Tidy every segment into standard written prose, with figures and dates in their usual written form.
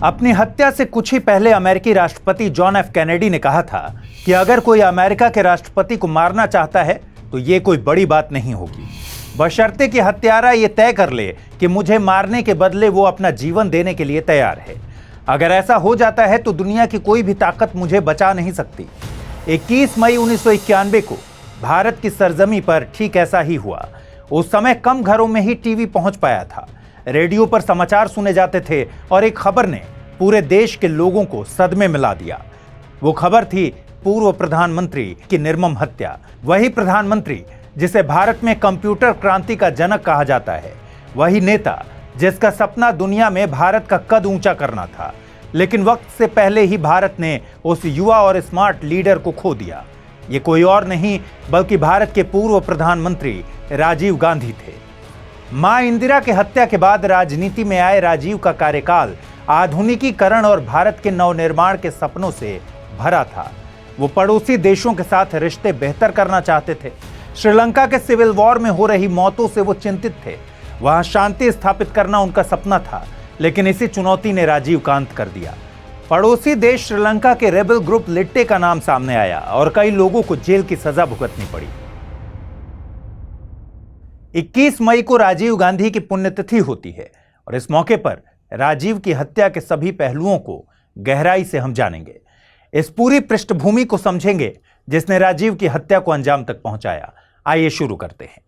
अपनी हत्या से कुछ ही पहले अमेरिकी राष्ट्रपति जॉन एफ कैनेडी ने कहा था कि अगर कोई अमेरिका के राष्ट्रपति को मारना चाहता है तो ये कोई बड़ी बात नहीं होगी, बशर्ते कि हत्यारा ये तय कर ले कि मुझे मारने के बदले वो अपना जीवन देने के लिए तैयार है। अगर ऐसा हो जाता है तो दुनिया की कोई भी ताकत मुझे बचा नहीं सकती। 21 मई 1991 को भारत की सरजमी पर ठीक ऐसा ही हुआ। उस समय कम घरों में ही टीवी पहुंच पाया था, रेडियो पर समाचार सुने जाते थे और एक खबर ने पूरे देश के लोगों को सदमे में ला दिया। वो खबर थी पूर्व प्रधानमंत्री की निर्मम हत्या। वही प्रधानमंत्री जिसे भारत में कंप्यूटर क्रांति का जनक कहा जाता है, वही नेता जिसका सपना दुनिया में भारत का कद ऊंचा करना था, लेकिन वक्त से पहले ही भारत ने उस युवा और स्मार्ट लीडर को खो दिया। ये कोई और नहीं बल्कि भारत के पूर्व प्रधानमंत्री राजीव गांधी थे। मां इंदिरा की हत्या के बाद राजनीति में आए राजीव का कार्यकाल आधुनिकीकरण और भारत के नवनिर्माण के सपनों से भरा था। वो पड़ोसी देशों के साथ रिश्ते बेहतर करना चाहते थे। श्रीलंका के सिविल वॉर में हो रही मौतों से वो चिंतित थे। वहां शांति स्थापित करना उनका सपना था, लेकिन इसी चुनौती ने राजीव का अंत कर दिया। पड़ोसी देश श्रीलंका के रेबल ग्रुप लिट्टे का नाम सामने आया और कई लोगों को जेल की सजा भुगतनी पड़ी। 21 मई को राजीव गांधी की पुण्यतिथि होती है और इस मौके पर राजीव की हत्या के सभी पहलुओं को गहराई से हम जानेंगे। इस पूरी पृष्ठभूमि को समझेंगे जिसने राजीव की हत्या को अंजाम तक पहुंचाया। आइए शुरू करते हैं।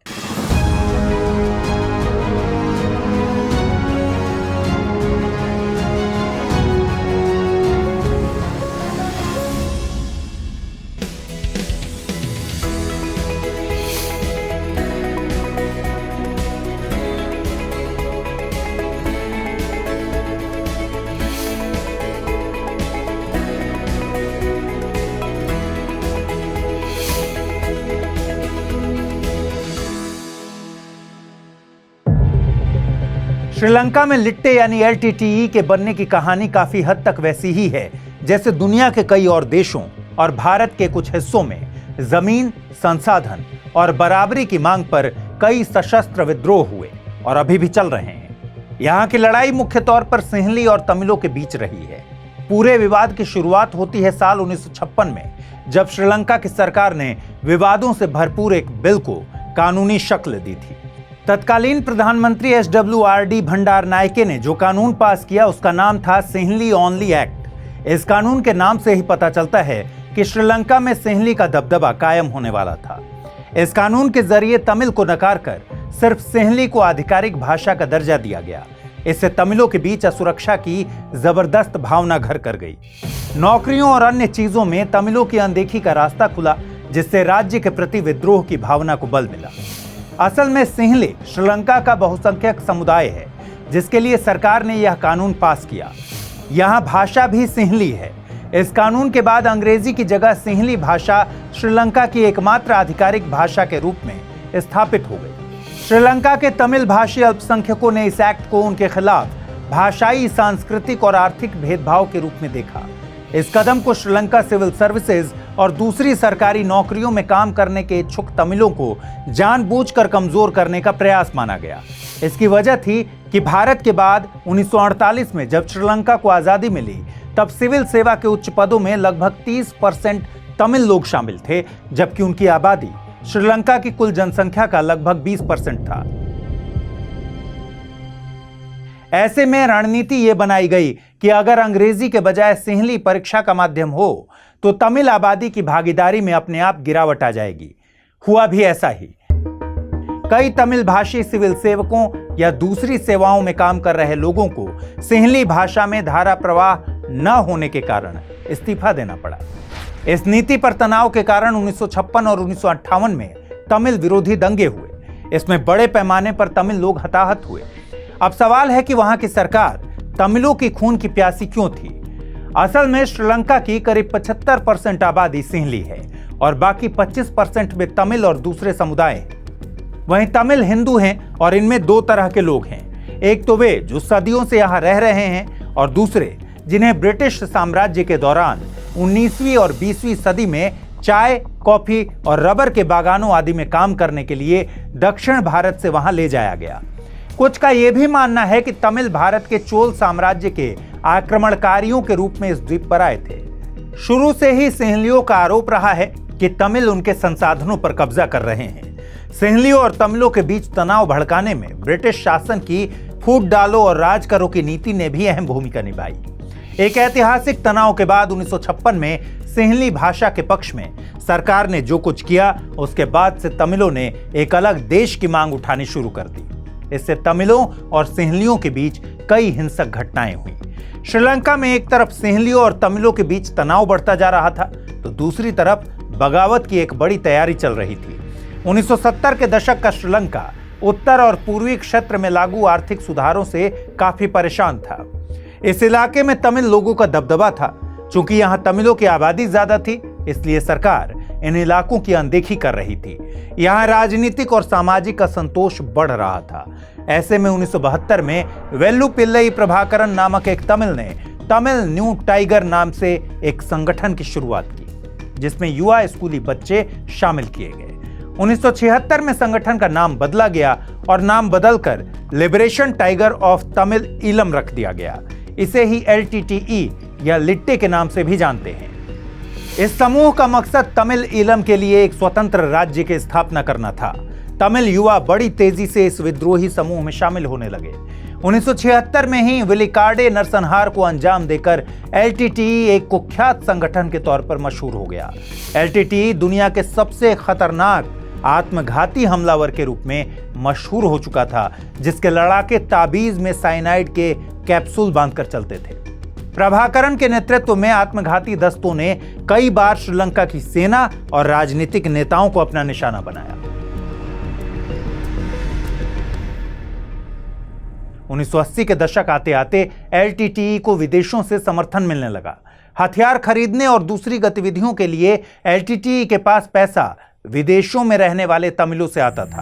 श्रीलंका में लिट्टे यानी LTTE के बनने की कहानी काफी हद तक वैसी ही है जैसे दुनिया के कई और देशों और भारत के कुछ हिस्सों में जमीन, संसाधन और बराबरी की मांग पर कई सशस्त्र विद्रोह हुए और अभी भी चल रहे हैं। यहाँ की लड़ाई मुख्य तौर पर सिंहली और तमिलों के बीच रही है। पूरे विवाद की शुरुआत होती है साल 1956 में, जब श्रीलंका की सरकार ने विवादों से भरपूर एक बिल को कानूनी शक्ल दी थी। तत्कालीन प्रधानमंत्री SWRD भंडारनायके ने जो कानून पास किया उसका नाम था सिंहली ओनली एक्ट। इस कानून के नाम से ही पता चलता है कि श्रीलंका में सिंहली का दबदबा कायम होने वाला था। इस कानून के जरिए तमिल को नकार कर सिर्फ सिंहली को आधिकारिक भाषा का दर्जा दिया गया। इससे तमिलों के बीच असुरक्षा की जबरदस्त भावना घर कर गई। नौकरियों और अन्य चीजों में तमिलों की अनदेखी का रास्ता खुला, जिससे राज्य के प्रति विद्रोह की भावना को बल मिला। असल में सिंहली श्रीलंका का बहुसंख्यक समुदाय है, जिसके लिए सरकार ने यह कानून पास किया। यहाँ भाषा भी सिंहली है। इस कानून के बाद अंग्रेजी की जगह सिंहली भाषा श्रीलंका की एकमात्र आधिकारिक भाषा के रूप में स्थापित हो गई। श्रीलंका के तमिल भाषी अल्पसंख्यकों ने इस एक्ट को उनके खिलाफ भाषाई, सांस्कृतिक और आर्थिक भेदभाव के रूप में देखा। इस कदम को श्रीलंका सिविल सर्विसेज और दूसरी सरकारी नौकरियों में काम करने के इच्छुक तमिलों को जानबूझकर कमजोर करने का प्रयास माना गया। इसकी वजह थी कि भारत के बाद 1948 में जब श्रीलंका को आजादी मिली, तब सिविल सेवा के उच्च पदों में लगभग 30% तमिल लोग शामिल थे, जबकि उनकी आबादी श्रीलंका की कुल जनसंख्या का लगभग 20% था। ऐसे में रणनीति ये बनाई गई कि अगर अंग्रेजी के बजाय सिंहली परीक्षा का माध्यम हो तो तमिल आबादी की भागीदारी में अपने आप गिरावट आ जाएगी। हुआ भी ऐसा ही। कई तमिल भाषी सिविल सेवकों या दूसरी सेवाओं में काम कर रहे लोगों को सिंहली भाषा में धारा प्रवाह न होने के कारण इस्तीफा देना पड़ा। इस नीति पर तनाव के कारण 1956 और 1958 में तमिल विरोधी दंगे हुए। इसमें बड़े पैमाने पर तमिल लोग हताहत हुए। अब सवाल है कि वहां की सरकार तमिलों की खून की प्यासी क्यों थी? असल में श्रीलंका की करीब 75% आबादी सिंहली है और बाकी 25% में तमिल और दूसरे समुदाय हैं। वहीं तमिल हिंदू हैं और इनमें दो तरह के लोग हैं। एक तो वे जो सदियों से यहाँ रह रहे हैं और दूसरे जिन्हें ब्रिटिश साम्राज्य के दौरान 19वीं और 20वीं सदी में चाय, कॉफी और रबर के बागानों आदि में काम करने के लिए दक्षिण भारत से वहां ले जाया गया। कुछ का यह भी मानना है कि तमिल भारत के चोल साम्राज्य के आक्रमणकारियों के रूप में इस द्वीप पर आए थे। शुरू से ही सिंहलियों का आरोप रहा है कि तमिल उनके संसाधनों पर कब्जा कर रहे हैं। सिंहलियों और तमिलों के बीच तनाव भड़काने में ब्रिटिश शासन की फूट डालो और राज करो की नीति ने भी अहम भूमिका निभाई। एक ऐतिहासिक तनाव के बाद 1956 में सिंहली भाषा के पक्ष में सरकार ने जो कुछ किया, उसके बाद से तमिलों ने एक अलग देश की मांग उठानी शुरू कर दी। इससे तमिलों और सिंहलियों के बीच कई हिंसक घटनाएं हुई। श्रीलंका में एक तरफ सिंहलियों और तमिलों के बीच तनाव बढ़ता जा रहा था, तो दूसरी तरफ बगावत की एक बड़ी तैयारी चल रही थी। 1970 के दशक का श्रीलंका उत्तर और पूर्वी क्षेत्र में लागू आर्थिक सुधारों से काफी परेशान था। इस इलाके में तमिल लोगों का दबदबा था। चूंकि यहां तमिलों की आबादी ज्यादा थी, इसलिए सरकार इन इलाकों की अनदेखी कर रही थी। यहां राजनीतिक और सामाजिक असंतोष बढ़ रहा था। ऐसे में 1972 में वेल्लुपिल्लई प्रभाकरन नामक एक तमिल ने तमिल न्यू टाइगर नाम से एक संगठन की शुरुआत की, जिसमें युवा स्कूली बच्चे शामिल किए गए। 1976 में संगठन का नाम बदला गया और नाम बदलकर liberation tiger of Tamil Eelam रख दिया गया। इसे ही LTTE या लिट्टे के नाम से भी जानते हैं। इस समूह का मकसद तमिल ईलम के लिए एक स्वतंत्र राज्य की स्थापना करना था। तमिल युवा बड़ी तेजी से इस विद्रोही समूह में शामिल होने लगे। 1976 में ही विलिकार्डे नरसंहार को अंजाम देकर LTTE एक कुख्यात संगठन के तौर पर मशहूर हो गया। LTTE दुनिया के सबसे खतरनाक आत्मघाती हमलावर के रूप में मशहूर हो चुका था, जिसके लड़ाके ताबीज में साइनाइड के कैप्सूल बांधकर चलते थे। प्रभाकरन के नेतृत्व में आत्मघाती दस्तों ने कई बार श्रीलंका की सेना और राजनीतिक नेताओं को अपना निशाना बनाया। 1980 के दशक आते आते LTTE को विदेशों से समर्थन मिलने लगा। हथियार खरीदने और दूसरी गतिविधियों के लिए LTTE के पास पैसा विदेशों में रहने वाले तमिलों से आता था।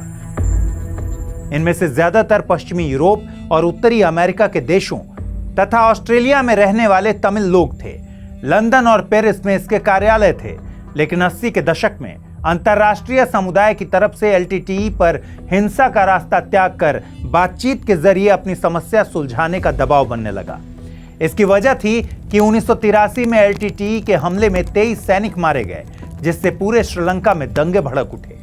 इनमें से ज्यादातर पश्चिमी यूरोप और उत्तरी अमेरिका के देशों तथा ऑस्ट्रेलिया में रहने वाले तमिल लोग थे। लंदन और पेरिस में इसके कार्यालय थे। लेकिन 80 के दशक में अंतर्राष्ट्रीय समुदाय की तरफ से LTTE पर हिंसा का रास्ता त्याग कर बातचीत के जरिए अपनी समस्या सुलझाने का दबाव बनने लगा। इसकी वजह थी कि 1983 में LTTE के हमले में 23 सैनिक मारे गए, जिससे पूरे श्रीलंका में दंगे भड़क उठे।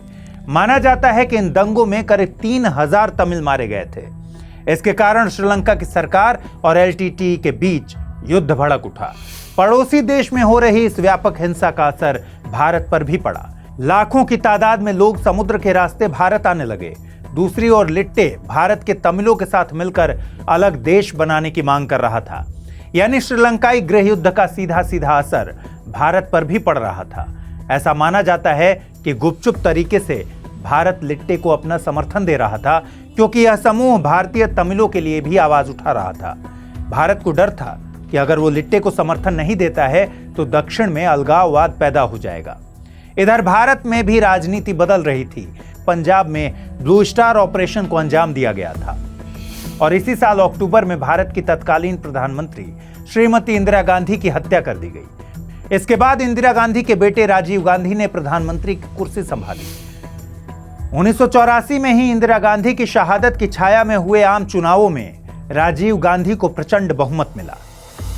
माना जाता है कि इन दंगों में करीब 3000 तमिल मारे गए थे। इसके कारण श्रीलंका की सरकार और LTTE के बीच युद्ध भड़क उठा। पड़ोसी देश में हो रही इस व्यापक हिंसा का असर भारत पर भी पड़ा। लाखों की तादाद में लोग समुद्र के रास्ते भारत आने लगे। दूसरी ओर लिट्टे भारत के तमिलों के साथ मिलकर अलग देश बनाने की मांग कर रहा था। यानी श्रीलंकाई गृह युद्ध का सीधा सीधा असर भारत पर भी पड़ रहा था। ऐसा माना जाता है कि गुपचुप तरीके से भारत लिट्टे को अपना समर्थन दे रहा था, क्योंकि यह समूह भारतीय तमिलों के लिए भी आवाज उठा रहा था। भारत को डर था कि अगर वो लिट्टे को समर्थन नहीं देता है तो दक्षिण में अलगाववाद पैदा हो जाएगा। इधर भारत में भी राजनीति बदल रही थी। पंजाब में ब्लू स्टार ऑपरेशन को अंजाम दिया गया था और इसी साल अक्टूबर में भारत की तत्कालीन प्रधानमंत्री श्रीमती इंदिरा गांधी की हत्या कर दी गई। इसके बाद इंदिरा गांधी के बेटे राजीव गांधी ने प्रधानमंत्री की कुर्सी संभाली। 1984 में ही इंदिरा गांधी की शहादत की छाया में हुए आम चुनावों में राजीव गांधी को प्रचंड बहुमत मिला।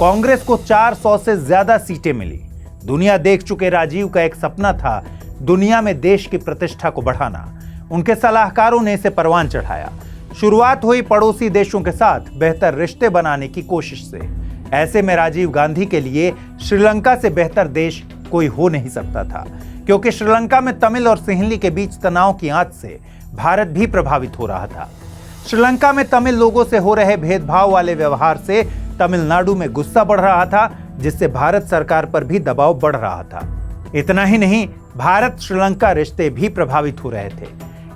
कांग्रेस को 400 से ज्यादा सीटें मिली। दुनिया देख चुके राजीव का एक सपना था दुनिया में देश की प्रतिष्ठा को बढ़ाना। उनके सलाहकारों ने इसे परवान चढ़ाया। शुरुआत हुई पड़ोसी देशों के साथ बेहतर रिश्ते बनाने की कोशिश से। ऐसे में राजीव गांधी के लिए श्रीलंका से बेहतर देश कोई हो नहीं सकता था, क्योंकि श्रीलंका में तमिल और सिंहली के बीच तनाव की आंच से भारत भी प्रभावित हो रहा था। श्रीलंका में तमिल लोगों से हो रहे भेदभाव वाले व्यवहार से तमिलनाडु में गुस्सा बढ़ रहा था, जिससे भारत सरकार पर भी दबाव बढ़ रहा था। इतना ही नहीं, भारत श्रीलंका रिश्ते भी प्रभावित हो रहे थे।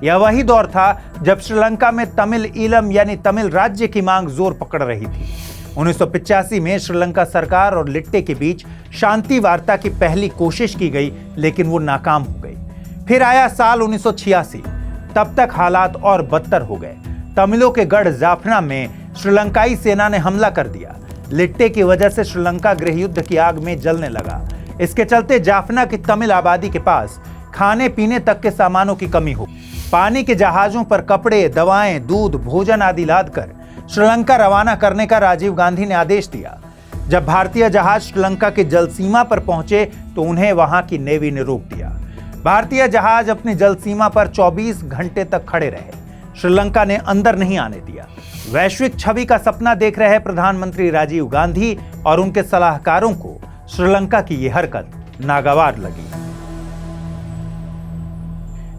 यह वही दौर था जब श्रीलंका में तमिल ईलम यानी तमिल राज्य की मांग जोर पकड़ रही थी। 1985 में श्रीलंका सरकार और लिट्टे के बीच शांति वार्ता की पहली कोशिश की गई, लेकिन वो नाकाम हो गई। फिर आया साल 1986। तब तक हालात और बदतर हो गए। तमिलों के गढ़ जाफना में श्रीलंकाई सेना ने हमला कर दिया। लिट्टे की वजह से श्रीलंका गृह युद्ध की आग में जलने लगा। इसके चलते जाफना की तमिल आबादी के पास खाने पीने तक के सामानों की कमी हो। पानी के जहाजों पर कपड़े, दवाएं, दूध, भोजन आदि लादकर श्रीलंका रवाना करने का राजीव गांधी ने आदेश दिया। जब भारतीय जहाज श्रीलंका के जल सीमा पर पहुंचे तो उन्हें वहां की नेवी ने रोक दिया। भारतीय जहाज अपनी जल सीमा पर 24 घंटे तक खड़े रहे। श्रीलंका ने अंदर नहीं आने दिया। वैश्विक छवि का सपना देख रहे प्रधानमंत्री राजीव गांधी और उनके सलाहकारों को श्रीलंका की यह हरकत नागवार लगी।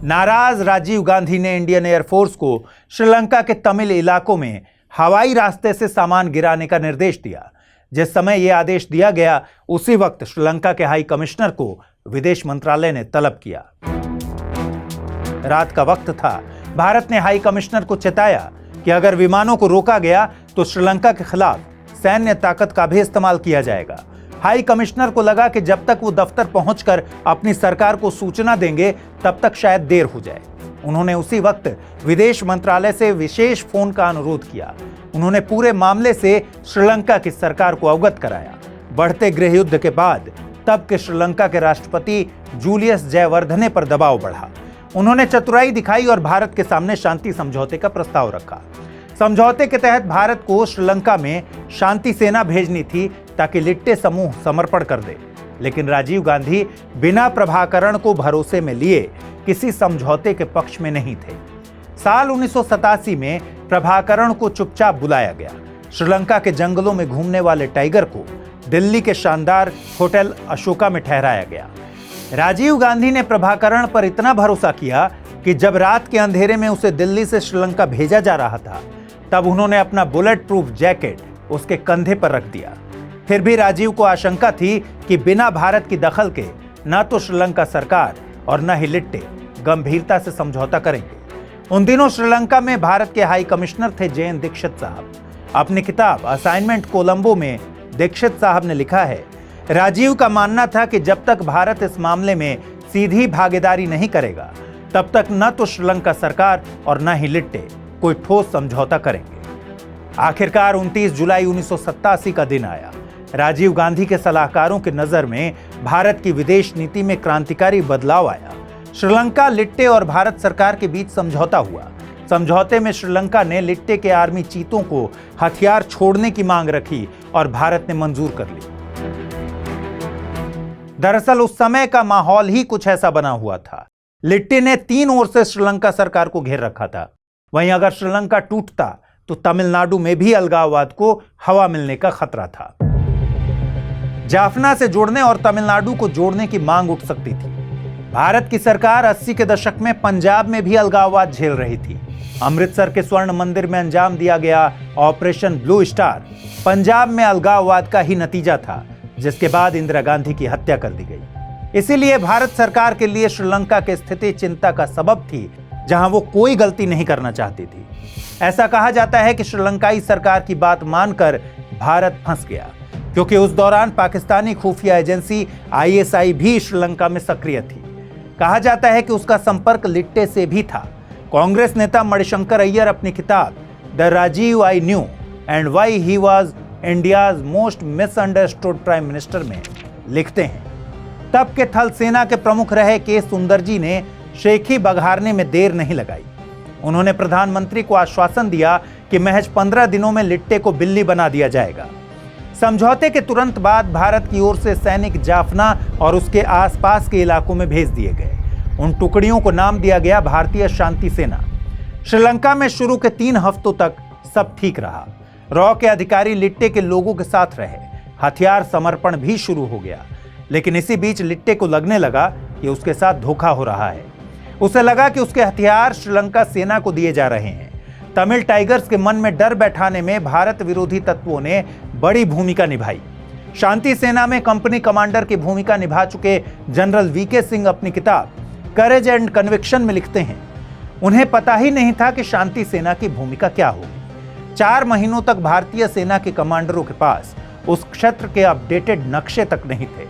नाराज राजीव गांधी ने इंडियन एयरफोर्स को श्रीलंका के तमिल इलाकों में हवाई रास्ते से सामान गिराने का निर्देश दिया। जिस समय यह आदेश दिया गया उसी वक्त श्रीलंका के हाई कमिश्नर को विदेश मंत्रालय ने तलब किया। रात का वक्त था। भारत ने हाई कमिश्नर को चेताया कि अगर विमानों को रोका गया तो श्रीलंका के खिलाफ सैन्य ताकत का भी इस्तेमाल किया जाएगा। हाई कमिश्नर को लगा कि जब तक वो दफ्तर पहुंचकर अपनी सरकार को सूचना देंगे तब तक शायद देर हो जाए। उन्होंने उसी वक्त विदेश मंत्रालय से विशेष फोन का अनुरोध किया। उन्होंने पूरे मामले से श्रीलंका की सरकार को अवगत कराया। बढ़ते गृह युद्ध के बाद तब के श्रीलंका के राष्ट्रपति जूलियस जयवर्धने पर दबाव बढ़ा। उन्होंने चतुराई दिखाई और भारत के सामने शांति समझौते का प्रस्ताव रखा। समझौते के तहत भारत को श्रीलंका में शांति सेना भेजनी थी ताकि लिट्टे समूह समर्पण कर दे, लेकिन राजीव गांधी बिना प्रभाकरण को भरोसे में लिए किसी समझौते के पक्ष में नहीं थे। साल 1987 में प्रभाकरण को चुपचाप बुलाया गया। श्रीलंका के जंगलों में घूमने वाले टाइगर को दिल्ली के शानदार होटल अशोका में ठहराया गया। राजीव गांधी ने प्रभाकरण पर इतना भरोसा किया कि जब रात के अंधेरे में उसे दिल्ली से श्रीलंका भेजा जा रहा था तब उन्होंने अपना बुलेट प्रूफ जैकेट उसके कंधे पर रख दिया। फिर भी राजीव को आशंका थी कि बिना भारत की दखल के न तो श्रीलंका सरकार और न ही लिट्टे गंभीरता से समझौता करेंगे। उन दिनों श्रीलंका में भारत के हाई कमिश्नर थे जयन दीक्षित साहब। अपनी किताब असाइनमेंट कोलंबो में दीक्षित साहब ने लिखा है, राजीव का मानना था कि जब तक भारत इस मामले में सीधी भागीदारी नहीं करेगा तब तक न तो श्रीलंका सरकार और न ही लिट्टे कोई ठोस समझौता करेंगे। आखिरकार 29 जुलाई 1987 का दिन आया। राजीव गांधी के सलाहकारों की नजर में भारत की विदेश नीति में क्रांतिकारी बदलाव आया। श्रीलंका, लिट्टे और भारत सरकार के बीच समझौता हुआ। समझौते में श्रीलंका ने लिट्टे के आर्मी चीतों को हथियार छोड़ने की मांग रखी और भारत ने मंजूर कर ली। दरअसल उस समय का माहौल ही कुछ ऐसा बना हुआ था। लिट्टे ने 3 ओर से श्रीलंका सरकार को घेर रखा था। वहीं अगर श्रीलंका टूटता तो तमिलनाडु में भी अलगाववाद को हवा मिलने का खतरा था। जाफना से जोड़ने और तमिलनाडु को जोड़ने की मांग उठ सकती थी। भारत की सरकार 80 के दशक में पंजाब में भी अलगाववाद झेल रही थी। अमृतसर के स्वर्ण मंदिर में अंजाम दिया गया ऑपरेशन ब्लू स्टार पंजाब में अलगाववाद का ही नतीजा था, जिसके बाद इंदिरा गांधी की हत्या कर दी गई। इसीलिए भारत सरकार के लिए श्रीलंका की स्थिति चिंता का सबब थी, जहां वो कोई गलती नहीं करना चाहती थी। ऐसा कहा जाता है कि श्रीलंकाई सरकार की बात मानकर भारत फंस गया, क्योंकि उस दौरान पाकिस्तानी खुफिया एजेंसी ISI भी श्रीलंका में सक्रिय थी। कहा जाता है कि उसका संपर्क लिट्टे से भी था। कांग्रेस नेता मणिशंकर अय्यर अपनी किताब the Rajiv I knew and why he was India's most misunderstood prime minister में लिखते हैं, तब के थल सेना के प्रमुख रहे के सुंदरजी ने शेखी बघारने में देर नहीं लगाई। उन्होंने प्रधानमंत्री को आश्वासन दिया कि महज 15 दिनों में लिट्टे को बिल्ली बना दिया जाएगा। समझौते के तुरंत बाद भारत की ओर से सैनिक जाफना और उसके आसपास के इलाकों में भेज दिए गए। उन टुकड़ियों को नाम दिया गया भारतीय शांति सेना। श्रीलंका में शुरू के 3 हफ्तों तक सब ठीक रहा। रॉ के अधिकारी लिट्टे के लोगों के साथ रहे। हथियार समर्पण भी शुरू हो गया। लेकिन इसी बीच लिट्टे को लगने लगा कि उसके साथ धोखा हो रहा है। उसे लगा कि उसके हथियार श्रीलंका सेना को दिए जा रहे हैं। तमिल टाइगर्स के मन में डर बैठाने में भारत विरोधी तत्वों ने बड़ी भूमिका निभाई। शांति सेना में कंपनी कमांडर की भूमिका निभा चुके जनरल VK सिंह अपनी किताब करेज एंड कन्विक्शन में लिखते हैं, उन्हें पता ही नहीं था कि शांति सेना की भूमिका क्या होगी। 4 महीनों तक भारतीय सेना के कमांडरों के पास उस क्षेत्र के अपडेटेड नक्शे तक नहीं थे।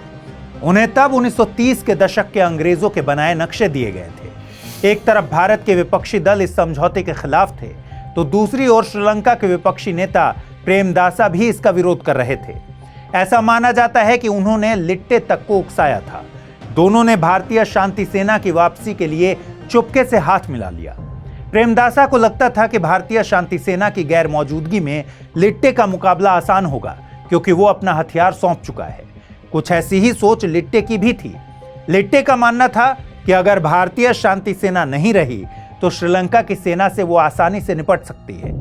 उन्हें तब 1930 के दशक के अंग्रेजों के बनाए नक्शे दिए गए थे। एक तरफ भारत के विपक्षी दल इस समझौते के खिलाफ थे, तो दूसरी ओर श्रीलंका के विपक्षी नेता प्रेमदासा भी इसका विरोध कर रहे थे। ऐसा माना जाता है कि उन्होंने लिट्टे तक को उकसाया था। दोनों ने भारतीय शांति सेना की वापसी के लिए चुपके से हाथ मिला लिया। प्रेमदासा को लगता था कि भारतीय शांति सेना की गैर मौजूदगी में लिट्टे का मुकाबला आसान होगा, क्योंकि वो अपना हथियार सौंप चुका है। कुछ ऐसी ही सोच लिट्टे की भी थी। लिट्टे का मानना था कि अगर भारतीय शांति सेना नहीं रही तो श्रीलंका की सेना से वो आसानी से निपट सकती है।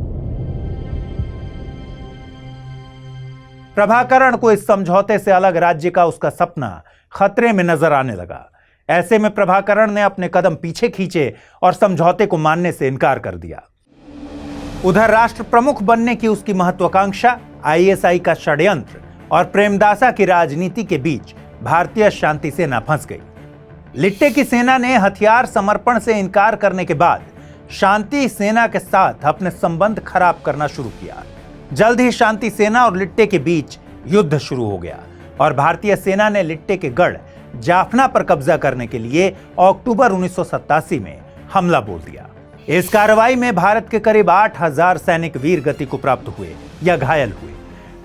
प्रभाकरण को इस समझौते से अलग राज्य का उसका सपना खतरे में नजर आने लगा। ऐसे में प्रभाकरण ने अपने कदम पीछे खींचे और समझौते को मानने से इनकार कर दिया। उधर राष्ट्र प्रमुख बनने की उसकी महत्वाकांक्षा, आईएसआई का षड्यंत्र और प्रेमदासा की राजनीति के बीच भारतीय शांति सेना फंस गई। लिट्टे की सेना ने हथियार समर्पण से इनकार करने के बाद शांति सेना के साथ अपने संबंध खराब करना शुरू किया। जल्द ही शांति सेना और लिट्टे के बीच युद्ध शुरू हो गया और भारतीय सेना ने लिट्टे के गढ़ जाफना पर कब्जा करने के लिए अक्टूबर 1987 में हमला बोल दिया। इस कार्रवाई में भारत के करीब 8000 सैनिक वीर गति को प्राप्त हुए या घायल हुए।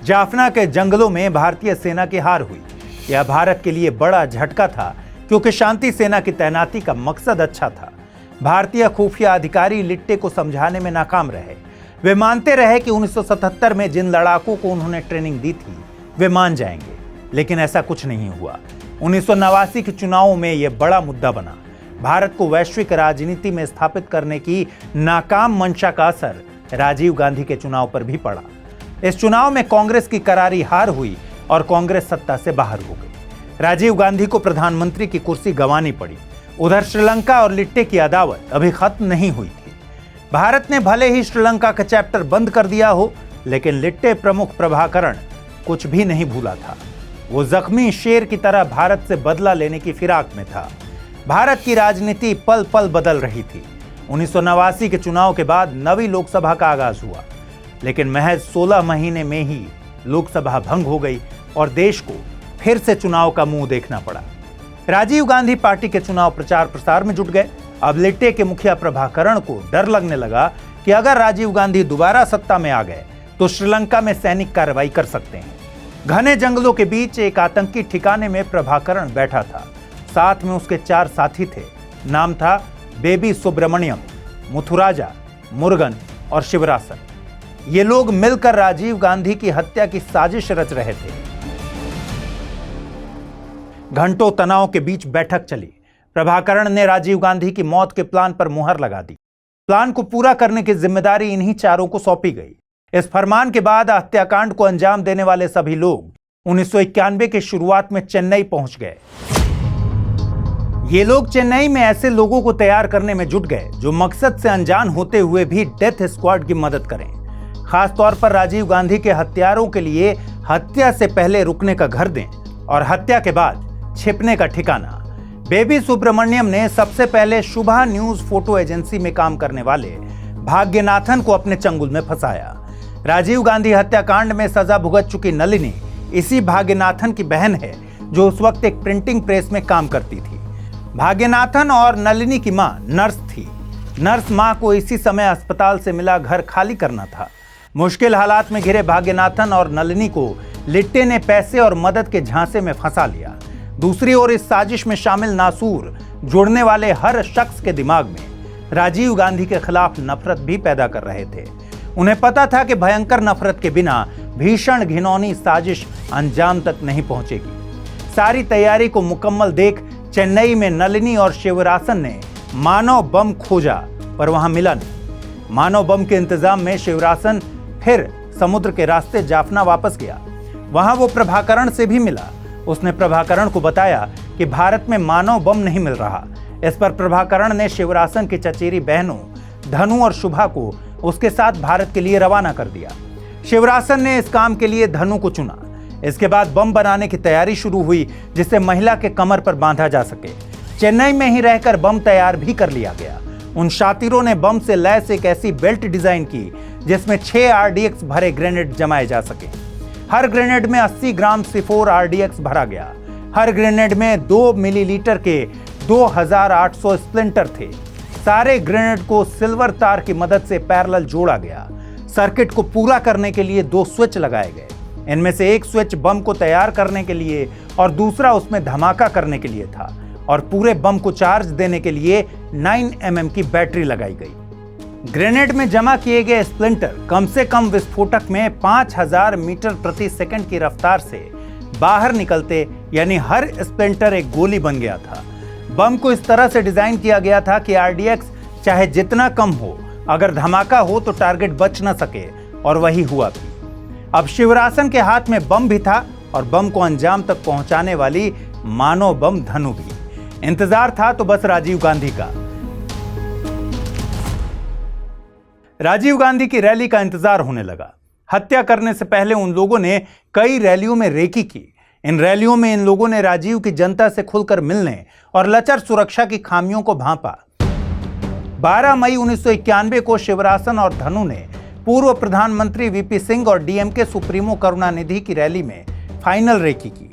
जाफना के जंगलों में भारतीय सेना की हार हुई। यह भारत के लिए बड़ा झटका था क्योंकि शांति सेना की तैनाती का मकसद अच्छा था। भारतीय खुफिया अधिकारी लिट्टे को समझाने में नाकाम रहे। वे मानते रहे कि 1977 में जिन लड़ाकों को उन्होंने ट्रेनिंग दी थी वे मान जाएंगे, लेकिन ऐसा कुछ नहीं हुआ। 1989 के चुनावों में यह बड़ा मुद्दा बना। भारत को वैश्विक राजनीति में स्थापित करने की नाकाम मंशा का असर राजीव गांधी के चुनाव पर भी पड़ा। इस चुनाव में कांग्रेस की करारी हार हुई और कांग्रेस सत्ता से बाहर हो गई। राजीव गांधी को प्रधानमंत्री की कुर्सी गंवानी पड़ी। उधर श्रीलंका और लिट्टे की अदावत अभी खत्म नहीं हुई थी। भारत ने भले ही श्रीलंका का चैप्टर बंद कर दिया हो, लेकिन लिट्टे प्रमुख प्रभाकरण कुछ भी नहीं भूला था। वो जख्मी शेर की तरह भारत से बदला लेने की फिराक में था। भारत की राजनीति पल पल बदल रही थी। 1989 के चुनाव के बाद नवी लोकसभा का आगाज हुआ, लेकिन महज 16 महीने में ही लोकसभा भंग हो गई और देश को फिर से चुनाव का मुंह देखना पड़ा। राजीव गांधी पार्टी के चुनाव प्रचार प्रसार में जुट गए। अब लिट्टे के मुखिया प्रभाकरण को डर लगने लगा कि अगर राजीव गांधी दोबारा सत्ता में आ गए तो श्रीलंका में सैनिक कार्रवाई कर सकते हैं। घने जंगलों के बीच एक आतंकी ठिकाने में प्रभाकरण बैठा था। साथ में उसके 4 साथी थे। नाम था बेबी सुब्रमण्यम, मुथुराजा, मुरुगन और शिवरासन। ये लोग मिलकर राजीव गांधी की हत्या की साजिश रच रहे थे। घंटों तनाव के बीच बैठक चली। प्रभाकरण ने राजीव गांधी की मौत के प्लान पर मुहर लगा दी। प्लान को पूरा करने की जिम्मेदारी इन्हीं चारों को सौंपी गई। इस फरमान के बाद हत्याकांड को अंजाम देने वाले सभी लोग 1991 की शुरुआत में चेन्नई पहुंच गए। ये लोग चेन्नई में ऐसे लोगों को तैयार करने में जुट गए जो मकसद से अनजान होते हुए भी डेथ स्क्वाड की मदद करें। खासतौर पर राजीव गांधी के हत्यारों के लिए हत्या से पहले रुकने का घर दें और हत्या के बाद छिपने का ठिकाना। बेबी सुब्रमण्यम ने सबसे पहले शुभा न्यूज फोटो एजेंसी में काम करने वाले भाग्यनाथन को अपने चंगुल में फंसाया। राजीव गांधी हत्याकांड में सजा भुगत चुकी नलिनी इसी भाग्यनाथन की बहन है, जो उस वक्त एक प्रिंटिंग प्रेस में काम करती थी। भाग्यनाथन और नलिनी की मां नर्स थी। नर्स मां को इसी समय अस्पताल से मिला घर खाली करना था। मुश्किल हालात में घिरे भाग्यनाथन और नलिनी को लिट्टे ने पैसे और मदद के झांसे में फंसा लिया। दूसरी ओर इस साजिश में शामिल नासूर जुड़ने वाले हर शख्स के दिमाग में राजीव गांधी के खिलाफ नफरत भी पैदा कर रहे थे। उन्हें पता था कि भयंकर नफरत के बिना भीषण घिनौनी साजिश अंजाम तक नहीं पहुंचेगी। सारी तैयारी को मुकम्मल देख चेन्नई में नलिनी और शिवरासन ने मानव बम खोजा, पर वहां मिला नहीं। मानव बम के इंतजाम में शिवरासन फिर समुद्र के रास्ते जाफना वापस गया। वहां वो प्रभाकरण से भी मिला। उसने प्रभाकरण को बताया कि भारत में मानव बम नहीं मिल रहा। इस पर प्रभाकरण ने शिवरासन की चचेरी बहनों धनु और शुभा को उसके साथ भारत के लिए रवाना कर दिया। शिवरासन ने इस काम के लिए धनु को चुना। इसके बाद बम बनाने की तैयारी शुरू हुई, जिसे महिला के कमर पर बांधा जा सके। चेन्नई में ही रहकर बम तैयार भी कर लिया गया। उन शातिरों ने बम से लैस एक ऐसी बेल्ट डिजाइन की जिसमें 6 RDX भरे ग्रेनेड जमाए जा सके। हर ग्रेनेड में 80 ग्राम C4 RDX भरा गया। हर ग्रेनेड में 2 मिलीलीटर के 2800 स्प्लिंटर थे। सारे ग्रेनेड को सिल्वर तार की मदद से पैरेलल जोड़ा गया। सर्किट को पूरा करने के लिए 2 स्विच लगाए गए। इनमें से एक स्विच बम को तैयार करने के लिए और दूसरा उसमें धमाका करने के लिए था, और पूरे बम को चार्ज देने के लिए 9 mm की बैटरी लगाई गई। ग्रेनेड में जमा किए गए स्प्लिंटर कम से कम विस्फोटक में 5000 मीटर प्रति सेकंड की रफ्तार से बाहर निकलते, यानी हर स्प्लिंटर एक गोली बन गया था। बम को इस तरह से डिजाइन किया गया था कि आरडीएक्स चाहे जितना कम हो, अगर धमाका हो तो टारगेट बच न सके, और वही हुआ भी। अब शिवरासन के हाथ में बम भी था और बम को अंजाम तक पहुंचाने वाली मानव बम धनु भी। इंतजार था तो बस राजीव गांधी का। राजीव गांधी की रैली का इंतजार होने लगा। हत्या करने से पहले उन लोगों ने कई रैलियों में रेकी की। इन रैलियों में इन लोगों ने राजीव की जनता से खुलकर मिलने और लचर सुरक्षा की खामियों को भांपा। 12 मई 1991 को शिवरासन और धनु ने पूर्व प्रधानमंत्री वीपी सिंह और डीएमके सुप्रीमो करुणानिधि की रैली में फाइनल रेकी की।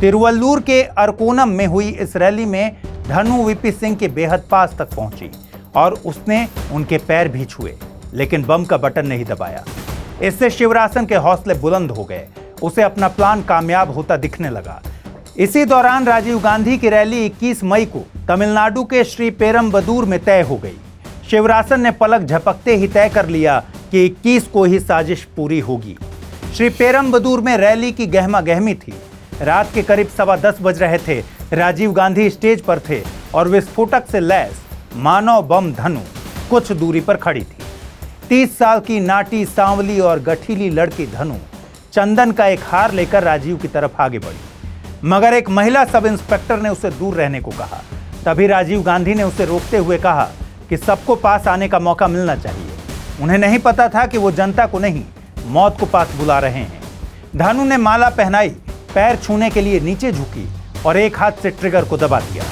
तिरुवल्लुर के अरकोनम में हुई इस रैली में धनु वीपी सिंह के बेहद पास तक पहुंची और उसने उनके पैर भी छुए, लेकिन बम का बटन नहीं दबाया। इससे शिवरासन के हौसले बुलंद हो गए। उसे अपना प्लान कामयाब होता दिखने लगा। इसी दौरान राजीव गांधी की रैली 21 मई को तमिलनाडु के श्री पेरम्बदूर में तय हो गई। शिवरासन ने पलक झपकते ही तय कर लिया कि 21 को ही साजिश पूरी होगी। श्री पेरम्बदूर में रैली की गहमा गहमी थी। रात के करीब 10:15 बज रहे थे। राजीव गांधी स्टेज पर थे और विस्फोटक से लैस मानव बम धनु कुछ दूरी पर खड़ी थी। 30 साल की नाटी, सांवली और गठीली लड़की धनु चंदन का एक हार लेकर राजीव की तरफ आगे बढ़ी, मगर एक महिला सब इंस्पेक्टर ने उसे दूर रहने को कहा। तभी राजीव गांधी ने उसे रोकते हुए कहा कि सबको पास आने का मौका मिलना चाहिए। उन्हें नहीं पता था कि वो जनता को नहीं, मौत को पास बुला रहे हैं। धनु ने माला पहनाई, पैर छूने के लिए नीचे झुकी और एक हाथ से ट्रिगर को दबा दिया।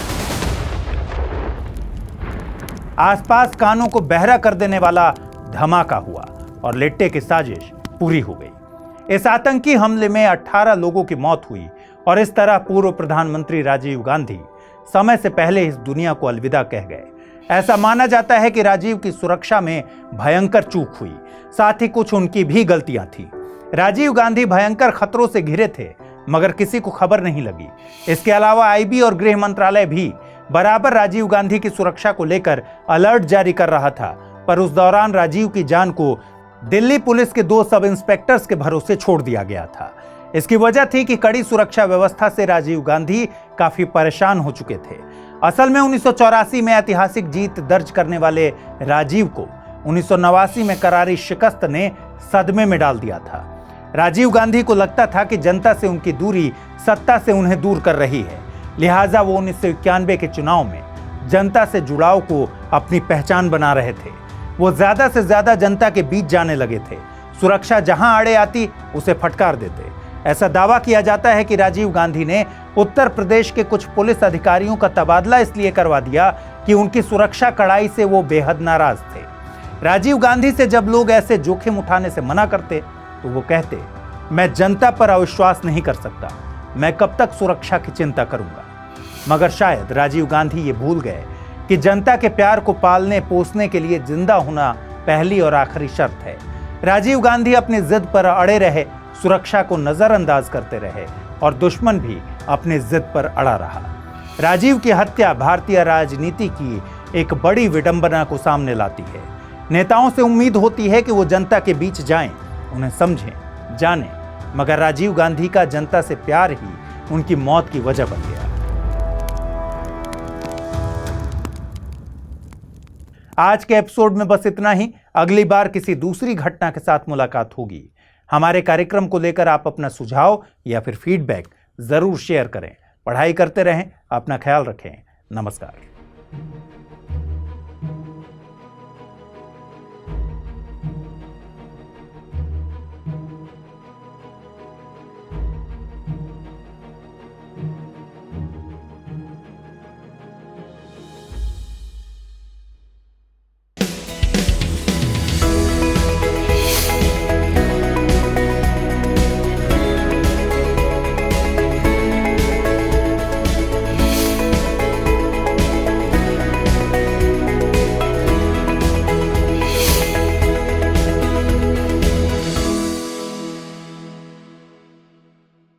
आसपास कानों को बहरा कर देने वाला धमाका हुआ और लिट्टे की साजिश पूरी हो गई। इस आतंकी हमले में 18 लोगों की मौत हुई और इस तरह पूर्व प्रधानमंत्री राजीव गांधी समय से पहले इस दुनिया को अलविदा कह गए। ऐसा माना जाता है कि राजीव की सुरक्षा में भयंकर चूक हुई, साथ ही कुछ उनकी भी गलतियां थी। राजीव गांधी भयंकर खतरों से घिरे थे, मगर किसी को खबर नहीं लगी। इसके अलावा आईबी और गृह मंत्रालय भी बराबर राजीव गांधी की सुरक्षा को लेकर अलर्ट जारी कर रहा था, पर उस दौरान राजीव की जान को दिल्ली पुलिस के 2 सब इंस्पेक्टर्स के भरोसे छोड़ दिया गया था। इसकी वजह थी कि कड़ी सुरक्षा व्यवस्था से राजीव गांधी काफी परेशान हो चुके थे। असल में 1984 में ऐतिहासिक जीत दर्ज करने वाले राजीव को 1989 में करारी शिकस्त ने सदमे में डाल दिया था। राजीव गांधी को लगता था कि जनता से उनकी दूरी सत्ता से उन्हें दूर कर रही है, लिहाजा वो 1991 के चुनाव में जनता से जुड़ाव को अपनी पहचान बना रहे थे। वो ज्यादा से ज्यादा जनता के बीच जाने लगे थे। सुरक्षा जहां आड़े आती उसे फटकार देते। ऐसा दावा किया जाता है कि राजीव गांधी ने उत्तर प्रदेश के कुछ पुलिस अधिकारियों का तबादला इसलिए करवा दिया कि उनकी सुरक्षा कड़ाई से वो बेहद नाराज थे। राजीव गांधी से जब लोग ऐसे जोखिम उठाने से मना करते तो वो कहते, मैं जनता पर अविश्वास नहीं कर सकता, मैं कब तक सुरक्षा की चिंता करूंगा। मगर शायद राजीव गांधी ये भूल गए कि जनता के प्यार को पालने पोसने के लिए जिंदा होना पहली और आखिरी शर्त है। राजीव गांधी अपनी जिद पर अड़े रहे, सुरक्षा को नजरअंदाज करते रहे और दुश्मन भी अपनी जिद पर अड़ा रहा। राजीव की हत्या भारतीय राजनीति की एक बड़ी विडंबना को सामने लाती है। नेताओं से उम्मीद होती है कि वो जनता के बीच जाएं, उन्हें समझें, जानें, मगर राजीव गांधी का जनता से प्यार ही उनकी मौत की वजह बन गया। आज के एपिसोड में बस इतना ही। अगली बार किसी दूसरी घटना के साथ मुलाकात होगी। हमारे कार्यक्रम को लेकर आप अपना सुझाव या फिर फीडबैक जरूर शेयर करें। पढ़ाई करते रहें, अपना ख्याल रखें। नमस्कार।